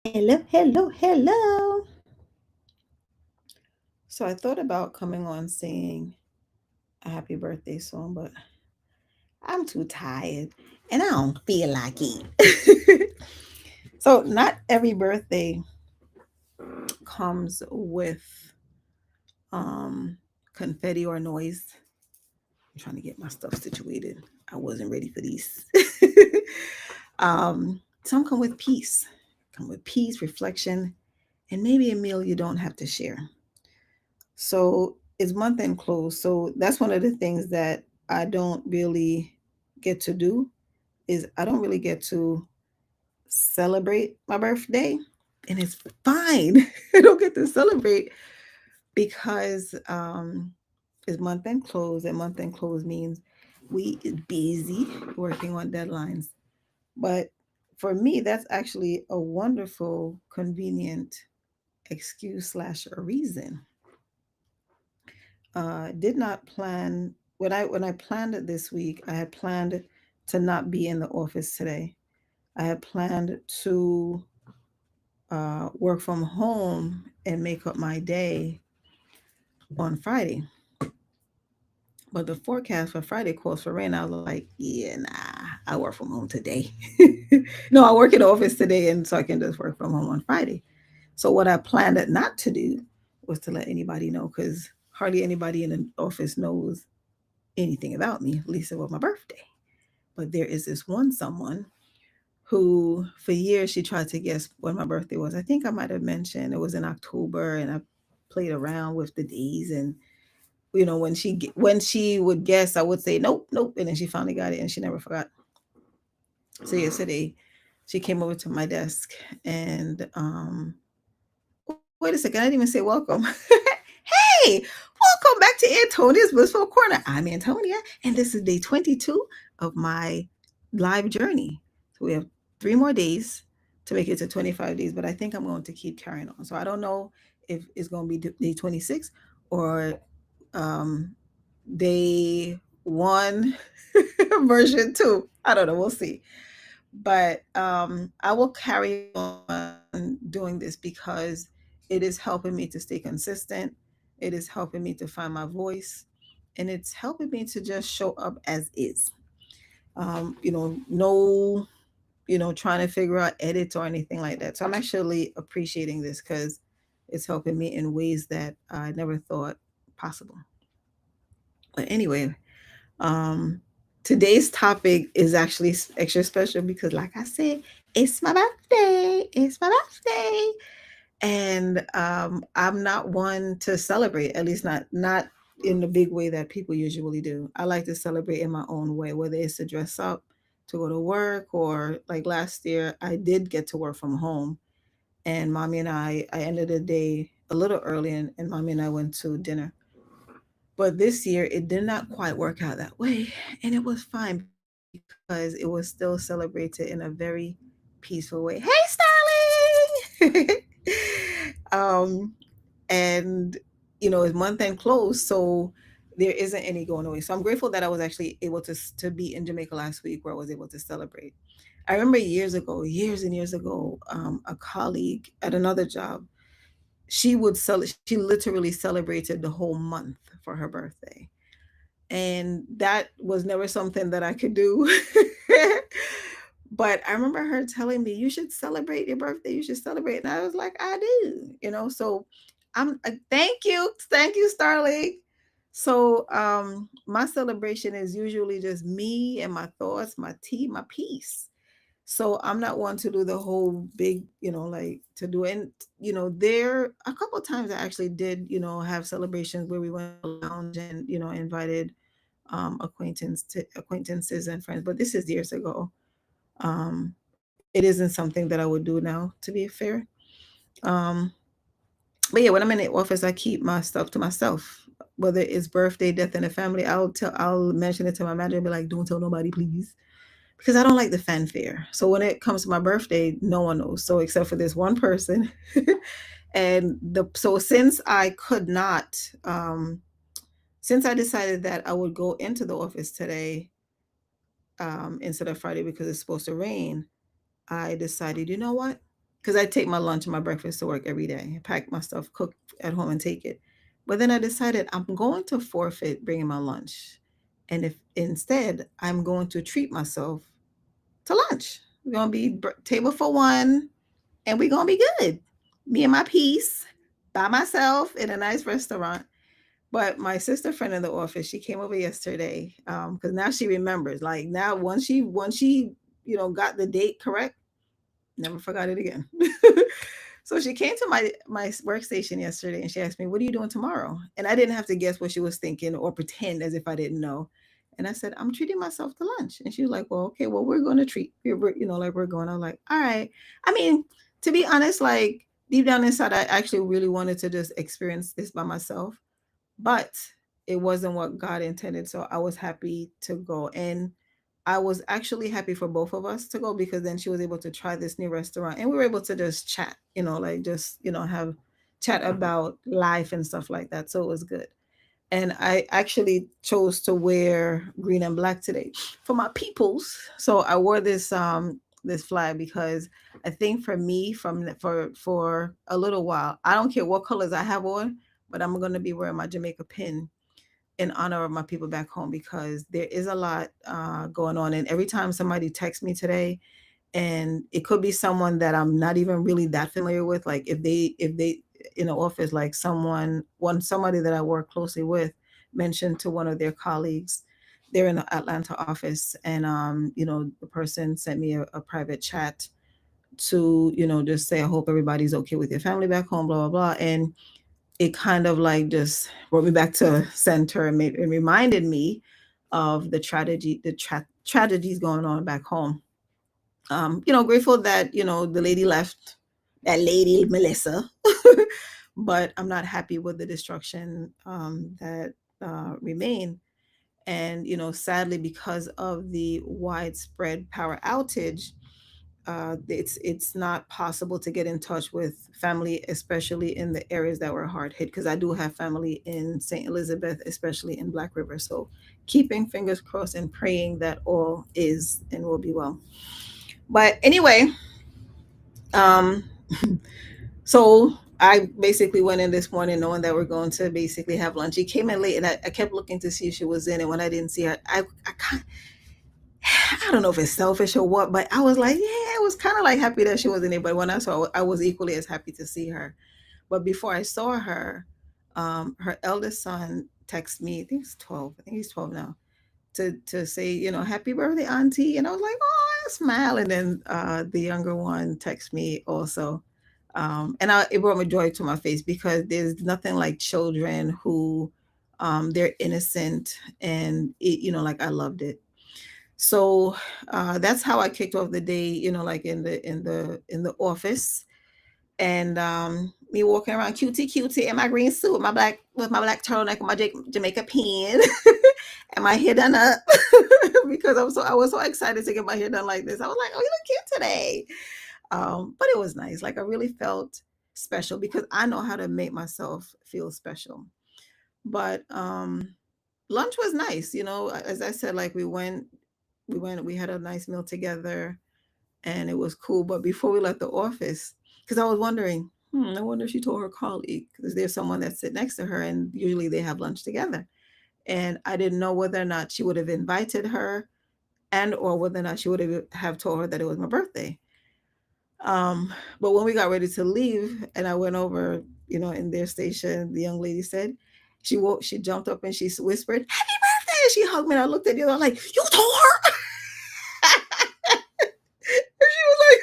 Hello, hello, hello. So I thought about coming on singing a happy birthday song, but I'm too tired and I don't feel like it. So not every birthday comes with um confetti or noise. I'm trying to get my stuff situated. I wasn't ready for these. Some come with peace. Come with peace, reflection, and maybe a meal you don't have to share. So it's month end close. So that's one of the things that I don't really get to do is I don't really get to celebrate my birthday. And it's fine. I don't get to celebrate because it's month end close, and month end close means we is busy working on deadlines. But for me, that's actually a wonderful, convenient excuse slash a reason. Did not plan when I planned it this week. I had planned to not be in the office today. I had planned to work from home and make up my day on Friday. But the forecast for Friday calls for rain. I was like, yeah, nah, I work from home today. No, I work in the office today, and so I can just work from home on Friday. So what I planned not to do was to let anybody know because hardly anybody in the office knows anything about me, at least about my birthday. But there is this one someone who, for years, she tried to guess when my birthday was. I think I might have mentioned it was in October, and I played around with the days. And when she would guess, I would say nope, nope, and then she finally got it, and she never forgot. So yesterday, she came over to my desk, and wait a second, I didn't even say welcome. Hey, welcome back to Antonia's Blissful Corner. I'm Antonia, and this is day 22 of my live journey. So we have 3 more days to make it to 25 days, but I think I'm going to keep carrying on. So I don't know if it's going to be day 26 or um, day one version two. I don't know. We'll see. But I will carry on doing this because it is helping me to stay consistent. It is helping me to find my voice, and it's helping me to just show up as is. No, trying to figure out edits or anything like that. So I'm actually appreciating this because it's helping me in ways that I never thought possible. But anyway, um, today's topic is actually extra special because, like I said, it's my birthday. It's my birthday, and I'm not one to celebrate. At least not in the big way that people usually do. I like to celebrate in my own way, whether it's to dress up, to go to work, or like last year, I did get to work from home, and mommy and I ended the day a little early, and mommy and I went to dinner. But this year, it did not quite work out that way. And it was fine because it was still celebrated in a very peaceful way. Hey, Starling! um, and, it's month end close. So there isn't any going away. So I'm grateful that I was actually able to be in Jamaica last week where I was able to celebrate. I remember years ago, years and years ago, a colleague at another job, she literally celebrated the whole month for her birthday, and that was never something that I could do. But I remember her telling me, "You should celebrate your birthday. You should celebrate." And I was like, "I do," So thank you, Starling. So my celebration is usually just me and my thoughts, my tea, my peace. So I'm not one to do the whole big, like to do it. And there a couple of times I actually did, have celebrations where we went to a lounge and invited acquaintances and friends. But this is years ago. It isn't something that I would do now, to be fair. Um, but yeah, when I'm in the office, I keep my stuff to myself. Whether it's birthday, death in the family, I'll mention it to my manager and be like, "Don't tell nobody, please," because I don't like the fanfare. So when it comes to my birthday, no one knows. So except for this one person. And the so um since I decided that I would go into the office today instead of Friday because it's supposed to rain, I decided, you know what? because I take my lunch and my breakfast to work every day. I pack my stuff, cook at home, and take it. But then I decided I'm going to forfeit bringing my lunch, and if instead I'm going to treat myself to lunch. We're gonna be table for one, and we're gonna be good. Me and my piece, by myself in a nice restaurant. But my sister friend in the office, she came over yesterday because now she remembers. Like now, once she got the date correct, never forgot it again. So she came to my workstation yesterday and she asked me, "What are you doing tomorrow?" And I didn't have to guess what she was thinking or pretend as if I didn't know. And I said, "I'm treating myself to lunch." And she was like, "Well, okay, well, we're going to treat like we're going." I'm like, "All right." I mean, to be honest, like deep down inside, I actually really wanted to just experience this by myself, but it wasn't what God intended. So I was happy to go. And I was actually happy for both of us to go because then she was able to try this new restaurant and we were able to just chat, like just, have chat about life and stuff like that. So it was good. And I actually chose to wear green and black today for my peoples. So I wore this flag because I think for me for a little while, I don't care what colors I have on, but I'm going to be wearing my Jamaica pin in honor of my people back home because there is a lot going on. And every time somebody texts me today, and it could be someone that I'm not even really that familiar with, like if they in the office, like somebody that I work closely with mentioned to one of their colleagues, they're in the Atlanta office, and the person sent me a private chat to just say I hope everybody's okay with your family back home, blah blah blah. And it kind of like just brought me back to center and it reminded me of the tragedies going on back home. Grateful that the lady left, that lady Melissa, but I'm not happy with the destruction that remain. And sadly, because of the widespread power outage, it's not possible to get in touch with family, especially in the areas that were hard hit. Because I do have family in St. Elizabeth, especially in Black River. So keeping fingers crossed and praying that all is and will be well. But anyway, um, so I basically went in this morning knowing that we're going to basically have lunch. She came in late, and I kept looking to see if she was in. And when I didn't see her, I don't know if it's selfish or what, but I was like, yeah, I was kind of like happy that she wasn't there. But when I saw her, I was equally as happy to see her. But before I saw her, her eldest son texted me. I think he's 12. I think he's 12 now. To say, happy birthday, auntie. And I was like, oh, I smile. And then the younger one texted me also. It brought me joy to my face because there's nothing like children who they're innocent and like I loved it. So that's how I kicked off the day, like in the office, and me walking around cutie cutie in my green suit with my black turtleneck and my Jamaica pin and my hair done up because I was so excited to get my hair done like this. I was like, oh, you look cute today. But it was nice. Like I really felt special because I know how to make myself feel special. But lunch was nice, as I said, like we had a nice meal together and it was cool. But before we left the office, because I was wondering, I wonder if she told her colleague, because there's someone that sit next to her and usually they have lunch together. And I didn't know whether or not she would have invited her and or whether or not she would have told her that it was my birthday. Um, but when we got ready to leave and I went over, in their station, the young lady said, she jumped up and she whispered, "Happy birthday!" And she hugged me and I looked at you, I was like, "You told her?" And she was like,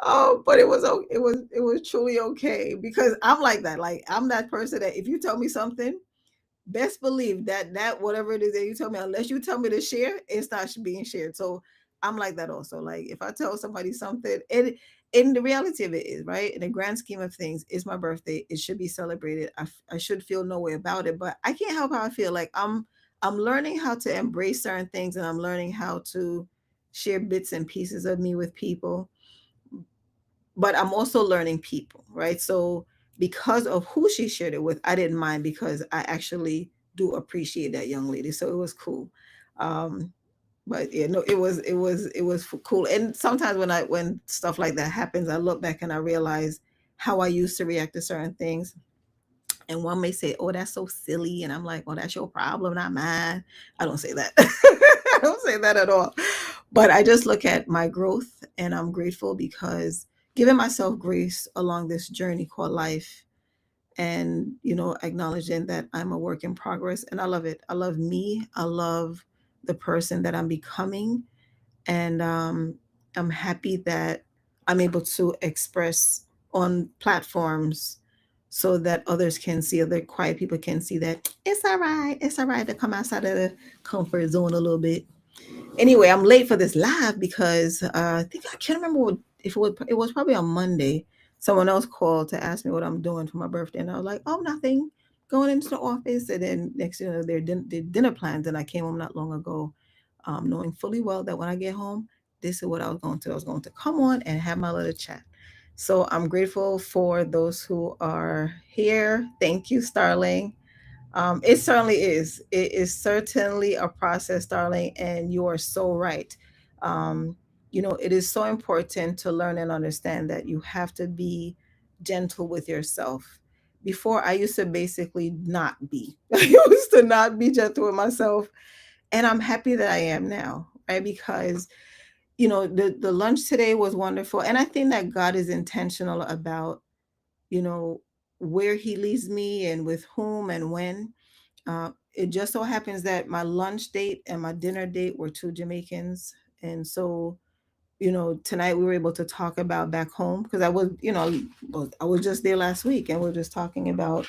"Oh," but it was truly okay because I'm like that. Like I'm that person that if you tell me something, best believe that whatever it is that you tell me, unless you tell me to share, it's not being shared. So I'm like that also. Like if I tell somebody something, and the reality of it is right in the grand scheme of things, it's my birthday. It should be celebrated. I should feel no way about it, but I can't help how I feel. Like I'm learning how to embrace certain things, and I'm learning how to share bits and pieces of me with people. But I'm also learning people, right? So because of who she shared it with, I didn't mind because I actually do appreciate that young lady. So it was cool. Um, But yeah, no, it was cool. And sometimes when stuff like that happens, I look back and I realize how I used to react to certain things. And one may say, "Oh, that's so silly," and I'm like, "Oh, that's your problem, not mine." I don't say that. I don't say that at all. But I just look at my growth, and I'm grateful because giving myself grace along this journey called life, and acknowledging that I'm a work in progress, and I love it. I love me. I love the person that I'm becoming, and I'm happy that I'm able to express on platforms so that others can see, other quiet people can see that it's all right to come outside of the comfort zone a little bit. Anyway, I'm late for this live because I think I can't remember if it was probably on Monday. Someone else called to ask me what I'm doing for my birthday, and I was like, "Oh, nothing, going into the office." And then next, their dinner plans, and I came home not long ago, knowing fully well that when I get home, this is what I was going to. I was going to come on and have my little chat. So I'm grateful for those who are here. Thank you, Starling. It certainly is. It is certainly a process, darling, and you are so right. Um, it is so important to learn and understand that you have to be gentle with yourself. Before, I used to basically not be. I used to not be gentle with myself, and I'm happy that I am now, right? Because the lunch today was wonderful, and I think that God is intentional about you know where He leads me and with whom and when. It just so happens that my lunch date and my dinner date were two Jamaicans. And so, tonight we were able to talk about back home because I was just there last week and we are just talking about,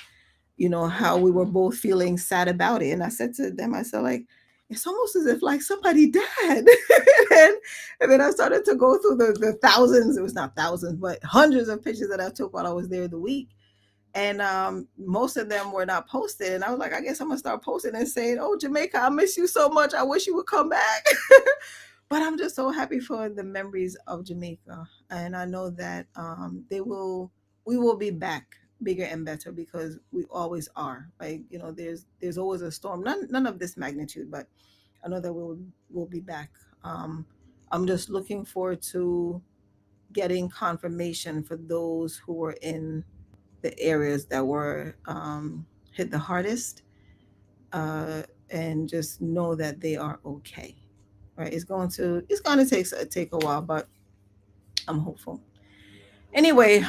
how we were both feeling sad about it. And I said to them, I said, like, it's almost as if like somebody died. and then I started to go through the thousands, it was not thousands, but hundreds of pictures that I took while I was there the week, and most of them were not posted. And I was like, I guess I'm gonna start posting and saying, "Oh, Jamaica, I miss you so much. I wish you would come back." But I'm just so happy for the memories of Jamaica, and I know that we will be back bigger and better because we always are. Like there's always a storm, none of this magnitude, but I know that we'll be back. Um, I'm just looking forward to getting confirmation for those who were in the areas that were hit the hardest, and just know that they are okay. Right? It's going to take a while, but I'm hopeful. Anyway,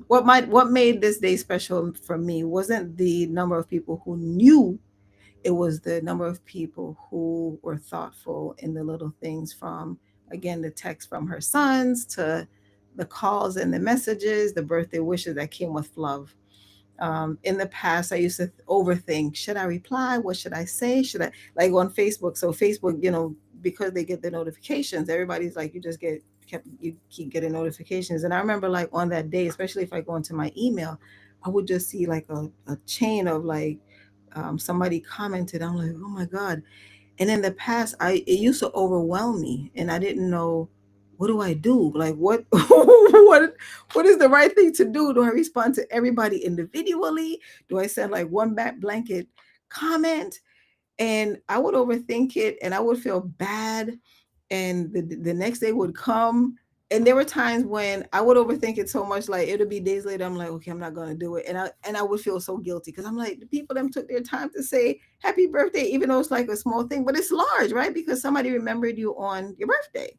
what made this day special for me wasn't the number of people who knew. It was the number of people who were thoughtful in the little things, from again the text from her sons to the calls and the messages, the birthday wishes that came with love. In the past, I used to overthink, should I reply? What should I say? Should I, like, on Facebook? So Facebook, because they get the notifications, everybody's like, you keep getting notifications. And I remember, like, on that day, especially if I go into my email, I would just see like a chain of like, somebody commented. I'm like, oh my God. And in the past, it used to overwhelm me, and I didn't know, what do I do? Like, what what is the right thing to do? Do I respond to everybody individually? Do I send like one back blanket comment? And I would overthink it, and I would feel bad, and the next day would come. And there were times when I would overthink it so much, like it'll be days later, I'm like, okay, I'm not gonna do it. And I would feel so guilty because I'm like, the people them took their time to say happy birthday, even though it's like a small thing, but it's large, right? Because somebody remembered you on your birthday.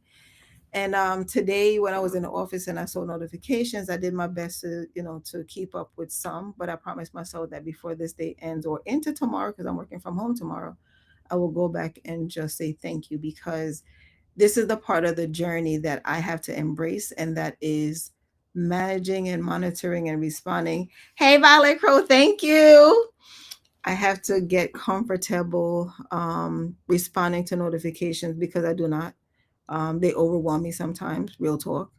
And today, when I was in the office and I saw notifications, I did my best to, to keep up with some. But I promised myself that before this day ends or into tomorrow, because I'm working from home tomorrow, I will go back and just say thank you, because this is the part of the journey that I have to embrace, and that is managing and monitoring and responding. Hey, Violet Crow, thank you. I have to get comfortable responding to notifications because I do not. They overwhelm me sometimes, real talk.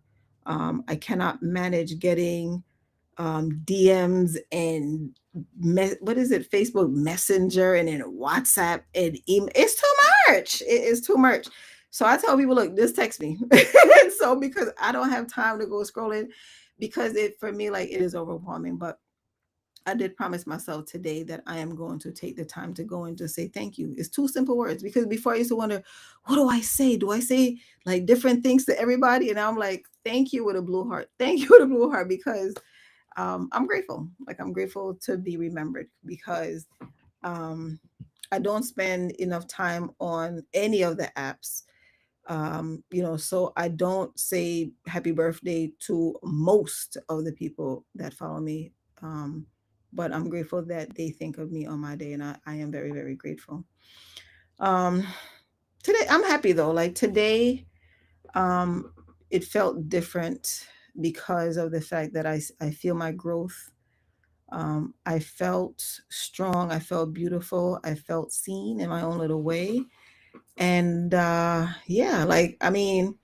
I cannot manage getting DMs and what is it, Facebook Messenger, and then WhatsApp and email. It's too much. It is too much. So I tell people, look, just text me. So because I don't have time to go scrolling, because it for me, like, it is overwhelming. But I did promise myself today that I am going to take the time to go and just say thank you. It's two simple words, because before I used to wonder, what do I say? Do I say like different things to everybody? And now I'm like, thank you with a blue heart. Thank you with a blue heart, because I'm grateful. Like, I'm grateful to be remembered, because um, I don't spend enough time on any of the apps. So I don't say happy birthday to most of the people that follow me. Um, but I'm grateful that they think of me on my day, and I am very, very grateful. Um, Today, I'm happy though. Like today, um, it felt different because of the fact that I feel my growth. I felt strong. I felt beautiful. I felt seen in my own little way. And yeah, like, I mean,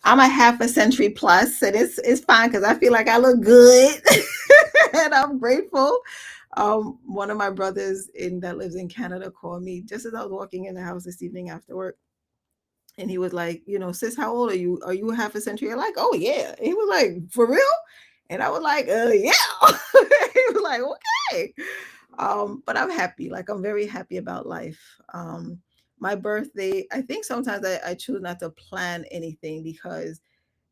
I'm a half a century plus, and it's fine because I feel like I look good, and I'm grateful. One of my brothers in that lives in Canada called me just as I was walking in the house this evening after work, and he was like, sis, how old are you? Are you half a century? I'm like, oh yeah. And he was like, for real? And I was like, yeah. He was like, okay. But I'm happy. Like, I'm very happy about life. My birthday, I think sometimes I choose not to plan anything, because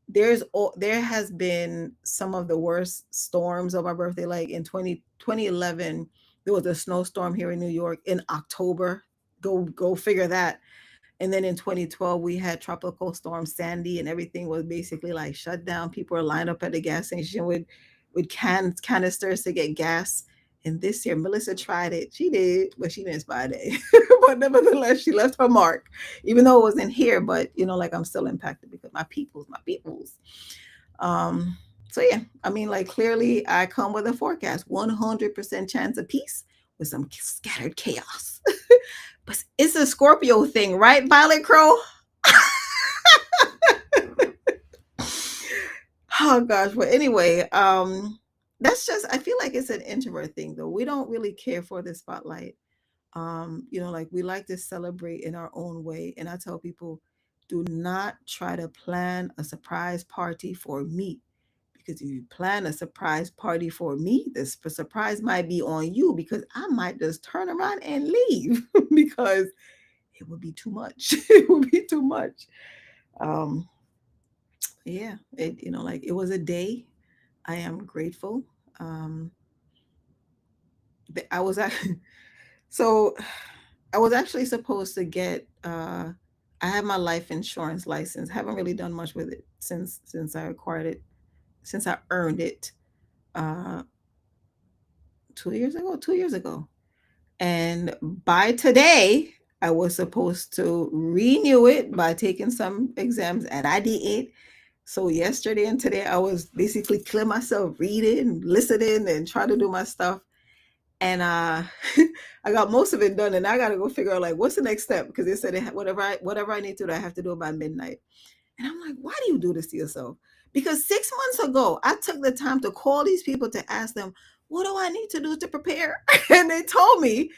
there has been some of the worst storms of my birthday. Like in 2011, there was a snowstorm here in New York in October. Go figure that. And then in 2012, we had Tropical Storm Sandy, and everything was basically like shut down. People were lined up at the gas station with canisters to get gas. And this year, Melissa tried it. She did, but she didn't spy day. But nevertheless, she left her mark, even though it wasn't here. But like, I'm still impacted because my peoples. Um, so yeah, I mean, like, clearly, I come with a forecast: 100% chance of peace with some scattered chaos. But it's a Scorpio thing, right, Violet Crow? Oh gosh. But anyway, that's just, I feel like it's an introvert thing though. We don't really care for the spotlight. Like, we like to celebrate in our own way. And I tell people, do not try to plan a surprise party for me. Because if you plan a surprise party for me, this surprise might be on you, because I might just turn around and leave because it would be too much. It would be too much. Um, yeah, like, it was a day. I am grateful. Um, I was actually, so I was actually supposed to get. I have my life insurance license. Haven't really done much with it since I acquired it, since I earned it. Uh, 2 years ago. 2 years ago. And by today, I was supposed to renew it by taking some exams, and I didn't. So yesterday and today, I was basically clear myself, reading, listening, and trying to do my stuff. And I got most of it done, and I got to go figure out, like, what's the next step, because they said whatever I need to do, I have to do it by midnight. And I'm like, why do you do this to yourself? Because 6 months ago, I took the time to call these people to ask them, what do I need to do to prepare? And they told me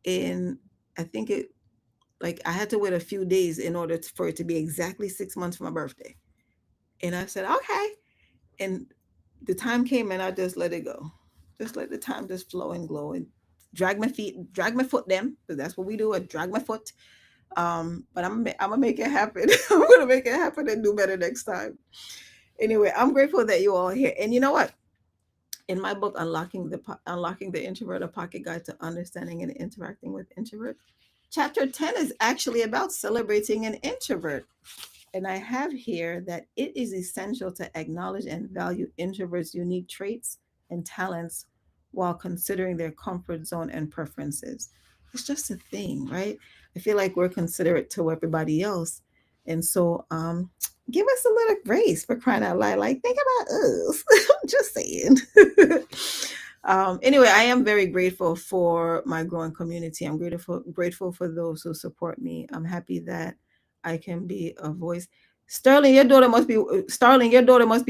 in, I think it, like, I had to wait a few days in order for it to be exactly 6 months for my birthday. And I said, okay. And the time came, and I just let it go. Just let the time just flow and glow, and drag my foot them, because that's what we do. I drag my foot. But I'm gonna make it happen. I'm gonna make it happen and do better next time. Anyway, I'm grateful that you all are here. And you know what? In my book, Unlocking the Introvert: A Pocket Guide to Understanding and Interacting with Introverts, chapter 10 is actually about celebrating an introvert. And I have here that it is essential to acknowledge and value introverts' unique traits and talents while considering their comfort zone and preferences. It's just a thing, right? I feel like we're considerate to everybody else. And so, give us a little grace, for crying out loud. Like, think about us. I'm just saying. Anyway, I am very grateful for my growing community. I'm grateful for those who support me. I'm happy that I can be a voice. Starling, your daughter must be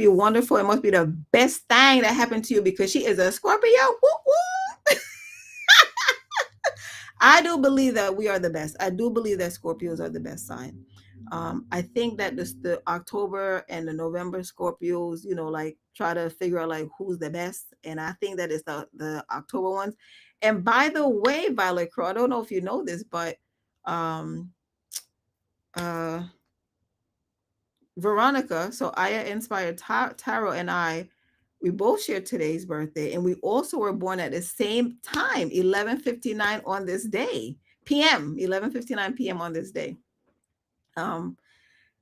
wonderful. It must be the best thing that happened to you, because she is a Scorpio. Woo, woo. I do believe that we are the best. I do believe that Scorpios are the best sign. I think that the October and the November Scorpios, like try to figure out like who's the best, and I think that it's the October ones. And by the way, Violet Crow, I don't know if you know this, but um, uh, Veronica, so Aya Inspired Tarot, and we both share today's birthday, and we also were born at the same time, 11:59 on this day, p.m. 11:59 p.m. on this day. Um,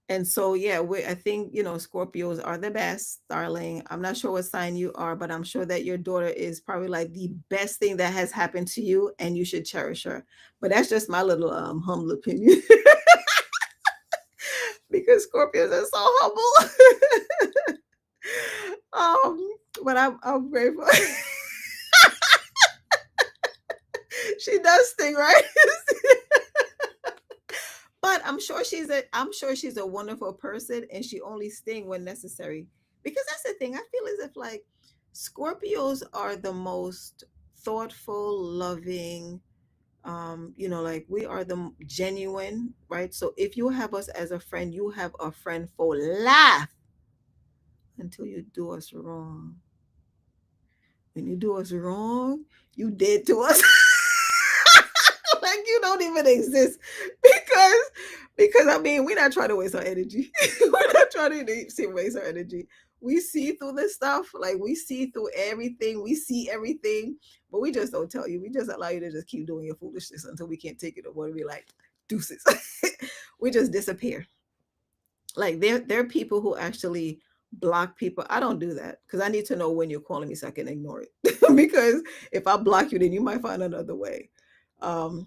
And so, yeah, I think, Scorpios are the best, darling. I'm not sure what sign you are, but I'm sure that your daughter is probably like the best thing that has happened to you, and you should cherish her. But that's just my little humble opinion because Scorpios are so humble. um, but I'm grateful. She does sting, right? But I'm sure she's a wonderful person, and she only sting when necessary. Because that's the thing. I feel as if like Scorpios are the most thoughtful, loving, like we are genuine, right? So if you have us as a friend, you have a friend for life until you do us wrong. When you do us wrong, you dead to us. Like you don't even exist because I mean we're not trying to waste our energy. We're not trying to waste our energy. We see through this stuff, like we see through everything, we see everything, but we just don't tell you. We just allow you to just keep doing your foolishness until we can't take it or what we like deuces. We just disappear. Like there are people who actually block people. I don't do that because I need to know when you're calling me so I can ignore it. Because if I block you, then you might find another way. Um,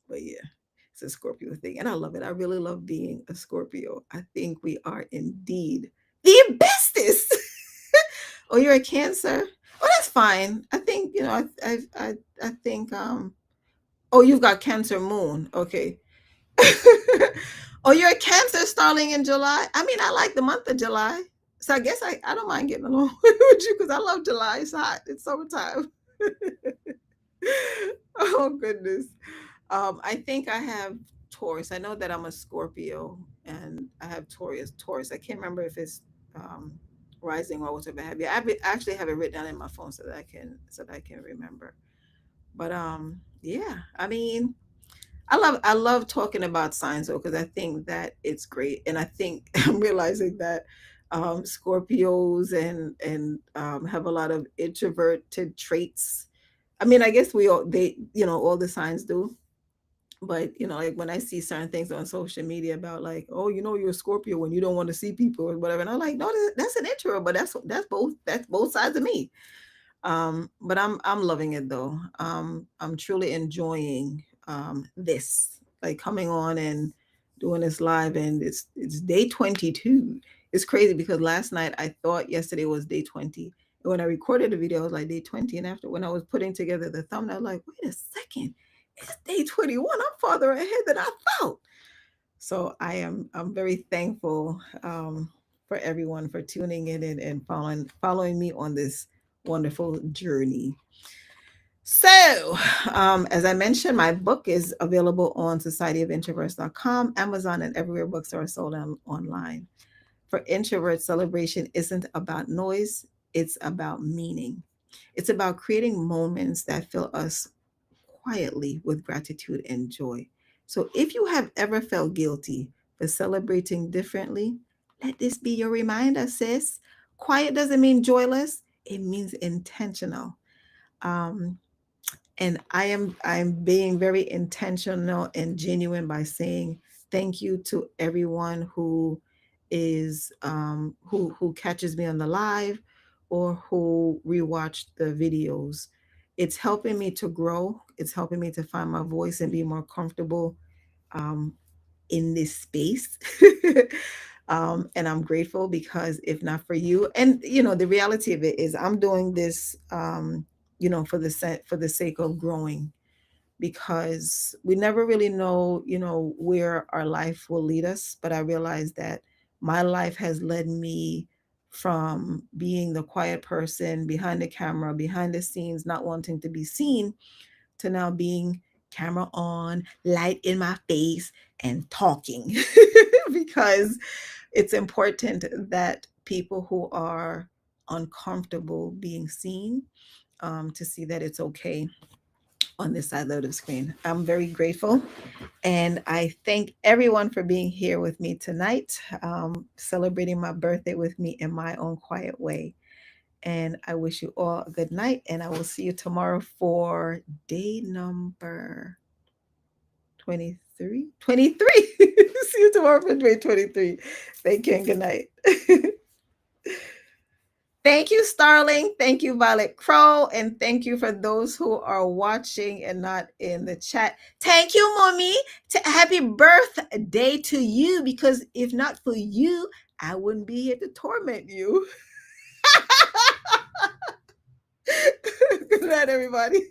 but yeah, it's a Scorpio thing. And I love it. I really love being a Scorpio. I think we are indeed the bestest. Oh, you're a Cancer? Oh, that's fine. I think, I think, oh, you've got Cancer moon. Okay. Oh, you're a Cancer starling in July? I mean, I like the month of July. So I guess I don't mind getting along with you because I love July. It's hot. It's summertime. Oh, goodness. I think I have Taurus. I know that I'm a Scorpio, and I have Taurus. Taurus. I can't remember if it's um, rising or whatever have you. Actually have it written down in my phone so that I can remember. But yeah. I mean, I love talking about signs though because I think that it's great, and I think I'm realizing that Scorpios and have a lot of introverted traits. I mean, I guess all the signs do, but like when I see certain things on social media about like, oh, you're a Scorpio when you don't want to see people or whatever, and I'm like, no, that's an introvert, but that's both sides of me. But I'm loving it though. I'm truly enjoying this, like coming on and doing this live, and it's day 22. It's crazy because last night I thought yesterday was day 20. And when I recorded the video, I was like day 20. And after when I was putting together the thumbnail, I was like, wait a second, it's day 21. I'm farther ahead than I thought. So I'm very thankful for everyone for tuning in and following me on this wonderful journey. So, as I mentioned, my book is available on societyofintroverts.com, Amazon, and everywhere books are sold online. For introverts, celebration isn't about noise, it's about meaning. It's about creating moments that fill us quietly with gratitude and joy. So, if you have ever felt guilty for celebrating differently, let this be your reminder, sis. Quiet doesn't mean joyless, it means intentional. Um, and I'm being very intentional and genuine by saying thank you to everyone who is who catches me on the live or who rewatch the videos. It's helping me to grow. It's helping me to find my voice and be more comfortable um, in this space. And I'm grateful because if not for you, and the reality of it is, I'm doing this, for the sake of growing, because we never really know, where our life will lead us. But I realize that my life has led me from being the quiet person behind the camera, behind the scenes, not wanting to be seen, to now being camera on, light in my face, and talking because it's important that people who are uncomfortable being seen to see that it's okay on this side of the screen. I'm very grateful. And I thank everyone for being here with me tonight, celebrating my birthday with me in my own quiet way. And I wish you all a good night. And I will see you tomorrow for day number 23. 23. See you tomorrow for day 23. Thank you and good night. Thank you, Starling. Thank you, Violet Crow. And thank you for those who are watching and not in the chat. Thank you, Mommy. Happy birthday to you, because if not for you, I wouldn't be here to torment you. Good night, everybody.